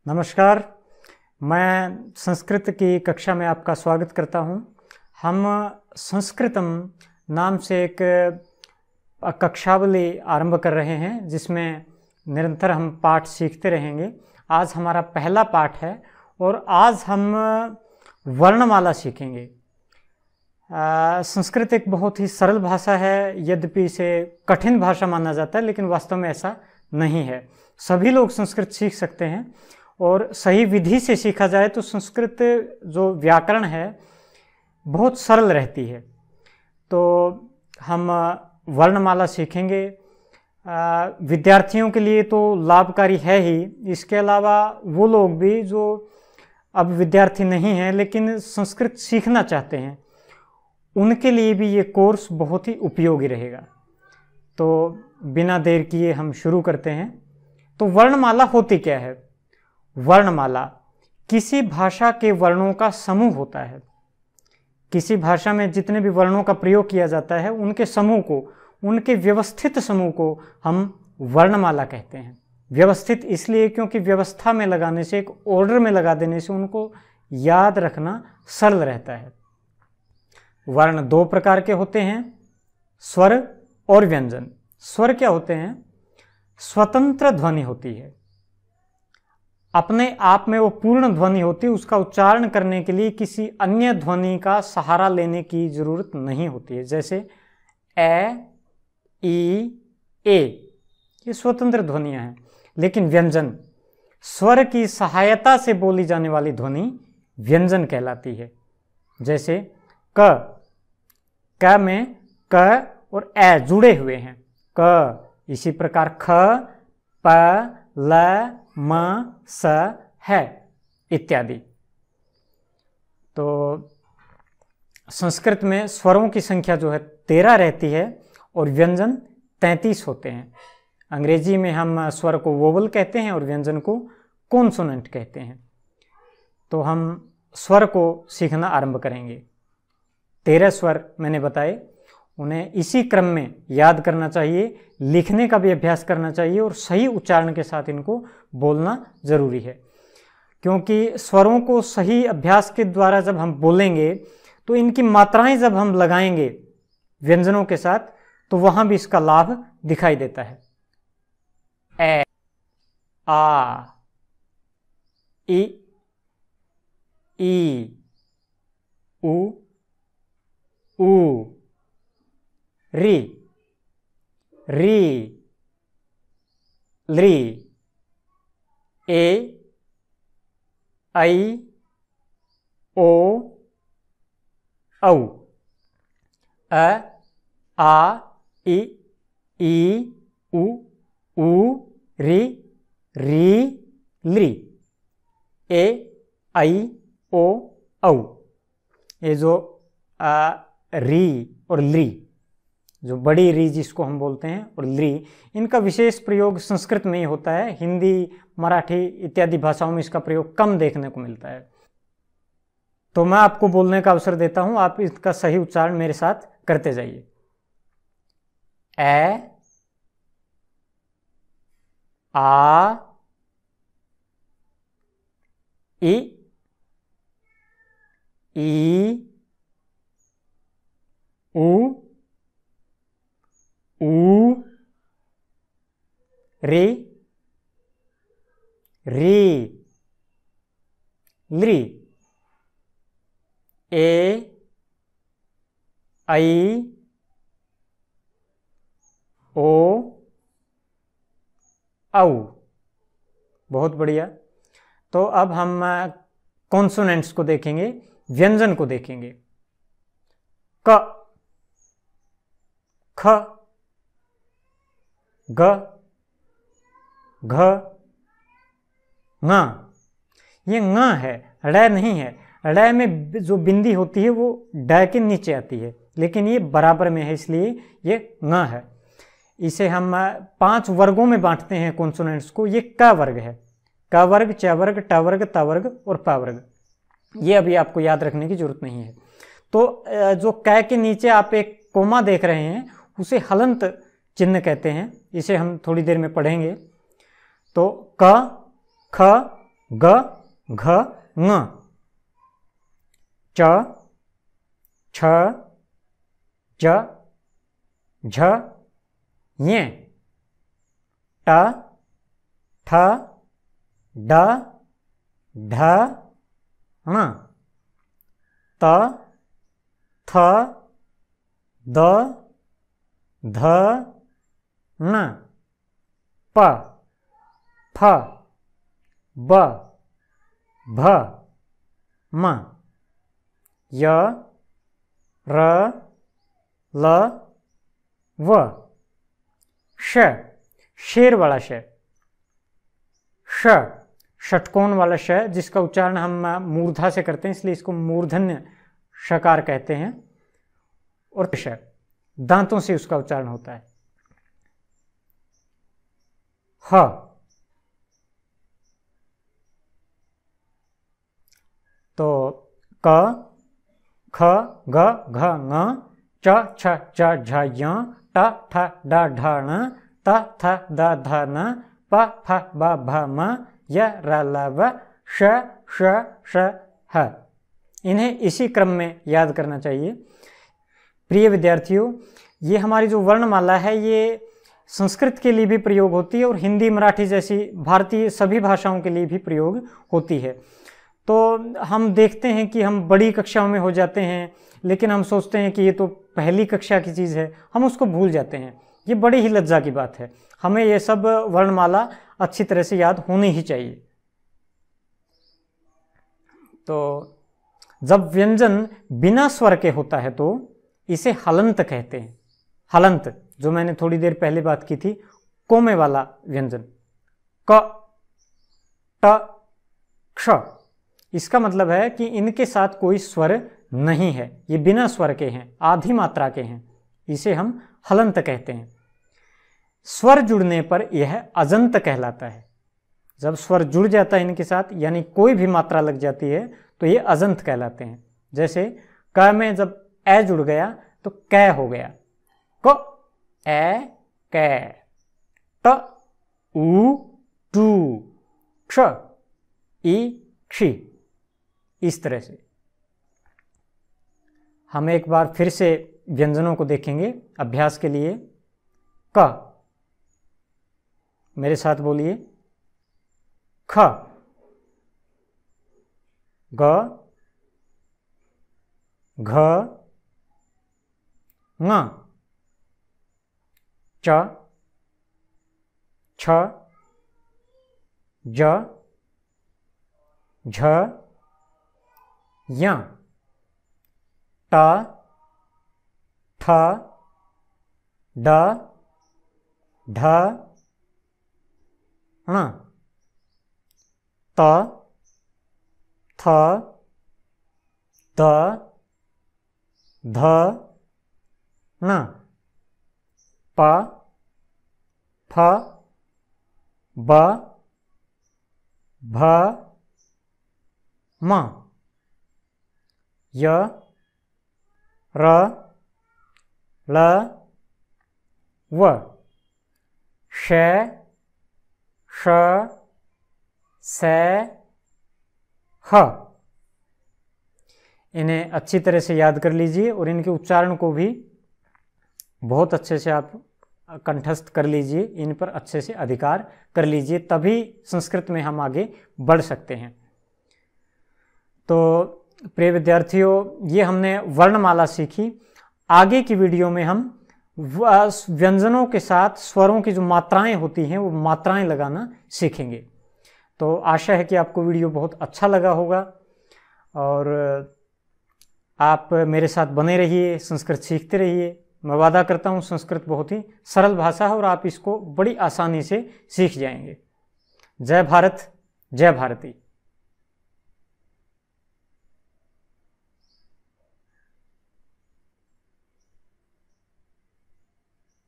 नमस्कार। मैं संस्कृत की कक्षा में आपका स्वागत करता हूं। हम संस्कृतम नाम से एक कक्षावली आरंभ कर रहे हैं जिसमें निरंतर हम पाठ सीखते रहेंगे। आज हमारा पहला पाठ है और आज हम वर्णमाला सीखेंगे। संस्कृत एक बहुत ही सरल भाषा है, यद्यपि इसे कठिन भाषा माना जाता है, लेकिन वास्तव में ऐसा नहीं है। सभी लोग संस्कृत सीख सकते हैं और सही विधि से सीखा जाए तो संस्कृत जो व्याकरण है बहुत सरल रहती है। तो हम वर्णमाला सीखेंगे। विद्यार्थियों के लिए तो लाभकारी है ही, इसके अलावा वो लोग भी जो अब विद्यार्थी नहीं हैं लेकिन संस्कृत सीखना चाहते हैं, उनके लिए भी ये कोर्स बहुत ही उपयोगी रहेगा। तो बिना देर किए हम शुरू करते हैं। तो वर्णमाला होती क्या है? वर्णमाला किसी भाषा के वर्णों का समूह होता है। किसी भाषा में जितने भी वर्णों का प्रयोग किया जाता है उनके समूह को, उनके व्यवस्थित समूह को हम वर्णमाला कहते हैं। व्यवस्थित इसलिए क्योंकि व्यवस्था में लगाने से, एक ऑर्डर में लगा देने से उनको याद रखना सरल रहता है। वर्ण दो प्रकार के होते हैं, स्वर और व्यंजन। स्वर क्या होते हैं? स्वतंत्र ध्वनि होती है, अपने आप में वो पूर्ण ध्वनि होती है, उसका उच्चारण करने के लिए किसी अन्य ध्वनि का सहारा लेने की जरूरत नहीं होती है। जैसे ए, ई, ए, ये स्वतंत्र ध्वनियां हैं। लेकिन व्यंजन, स्वर की सहायता से बोली जाने वाली ध्वनि व्यंजन कहलाती है। जैसे क में क और ए जुड़े हुए हैं, क। इसी प्रकार ख, प, ल, म, स, है इत्यादि। तो संस्कृत में स्वरों की संख्या जो है 13 रहती है और व्यंजन 33 होते हैं। अंग्रेजी में हम स्वर को वोवल कहते हैं और व्यंजन को कॉन्सोनेंट कहते हैं। तो हम स्वर को सीखना आरंभ करेंगे। 13 स्वर मैंने बताए, उन्हें इसी क्रम में याद करना चाहिए, लिखने का भी अभ्यास करना चाहिए और सही उच्चारण के साथ इनको बोलना जरूरी है। क्योंकि स्वरों को सही अभ्यास के द्वारा जब हम बोलेंगे तो इनकी मात्राएं जब हम लगाएंगे व्यंजनों के साथ तो वहां भी इसका लाभ दिखाई देता है। ए, आ, ई, उ, री, ली, ए, आई, ओ, औ, अ, आ, ई, उ, री, ली, ए, आई, ओ, औ। ये जो री और ली, जो बड़ी री जिसको हम बोलते हैं, और ली, इनका विशेष प्रयोग संस्कृत में ही होता है। हिंदी, मराठी इत्यादि भाषाओं में इसका प्रयोग कम देखने को मिलता है। तो मैं आपको बोलने का अवसर देता हूं, आप इसका सही उच्चारण मेरे साथ करते जाइए। ए, आ, ई, उ, री, ली, ए, आई, ओ, औ। बहुत बढ़िया। तो अब हम कॉन्सोनेंट्स को देखेंगे, व्यंजन को देखेंगे। क, ख, ग, घ, ङ। ये ङ है, ड़ नहीं है। ड़ में जो बिंदी होती है वो ड के नीचे आती है, लेकिन ये बराबर में है इसलिए ये ङ है। इसे हम 5 वर्गों में बांटते हैं कॉन्सोनेंट्स को। ये क वर्ग है, क वर्ग, च वर्ग, ट वर्ग, त वर्ग और प वर्ग। ये अभी आपको याद रखने की जरूरत नहीं है। तो जो क के नीचे आप एक कोमा देख रहे हैं उसे हलंत चिन्ह कहते हैं। इसे हम थोड़ी देर में पढ़ेंगे। तो क, ख, ग घ ङ, च छ ज झ ञ, ट ठ ड ढ ण, त थ द ध न, प फ ब भ म, य र ल व, श शेर वाला श, ष षटकोण वाला श, जिसका उच्चारण हम मूर्धा से करते हैं इसलिए इसको मूर्धन्य षकार कहते हैं, और श दांतों से उसका उच्चारण होता है। ह तो क ख ग घ ङ, च छ ज झ य, ट ठ ड ढ ण, त थ द ध न, प फ ब भ म, य र ल व, श श श ह। इन्हें इसी क्रम में याद करना चाहिए। प्रिय विद्यार्थियों, ये हमारी जो वर्णमाला है ये संस्कृत के लिए भी प्रयोग होती है और हिंदी मराठी जैसी भारतीय सभी भाषाओं के लिए भी प्रयोग होती है। तो हम देखते हैं कि हम बड़ी कक्षाओं में हो जाते हैं, लेकिन हम सोचते हैं कि ये तो पहली कक्षा की चीज़ है, हम उसको भूल जाते हैं। ये बड़ी ही लज्जा की बात है। हमें ये सब वर्णमाला अच्छी तरह से याद होनी ही चाहिए। तो जब व्यंजन बिना स्वर के होता है तो इसे हलंत कहते हैं। हलंत, जो मैंने थोड़ी देर पहले बात की थी, कोमे वाला व्यंजन, क ट क्ष, इसका मतलब है कि इनके साथ कोई स्वर नहीं है, ये बिना स्वर के हैं, आधी मात्रा के हैं, इसे हम हलंत कहते हैं। स्वर जुड़ने पर यह अजंत कहलाता है। जब स्वर जुड़ जाता है इनके साथ, यानी कोई भी मात्रा लग जाती है, तो ये अजंत कहलाते हैं। जैसे क में जब ए जुड़ गया तो कै हो गया, क ए कै, ट उ टू, क्ष ई क्षी। इस तरह से हम एक बार फिर से व्यंजनों को देखेंगे अभ्यास के लिए। क, मेरे साथ बोलिए, ख, ग, घ, ङ, च, छ, ज, झ, य, ट, ठ, ड, ढ, ण, त, थ, द, ध, न, प, फ, ब, भ, म, य, र, ल, व, श, श, स, ह। इन्हें अच्छी तरह से याद कर लीजिए और इनके उच्चारण को भी बहुत अच्छे से आप कंठस्थ कर लीजिए, इन पर अच्छे से अधिकार कर लीजिए, तभी संस्कृत में हम आगे बढ़ सकते हैं। तो प्रिय विद्यार्थियों, ये हमने वर्णमाला सीखी। आगे की वीडियो में हम व्यंजनों के साथ स्वरों की जो मात्राएं होती हैं वो मात्राएं लगाना सीखेंगे। तो आशा है कि आपको वीडियो बहुत अच्छा लगा होगा और आप मेरे साथ बने रहिए, संस्कृत सीखते रहिए। मैं वादा करता हूँ संस्कृत बहुत ही सरल भाषा है और आप इसको बड़ी आसानी से सीख जाएंगे। जय भारत, जय भारती।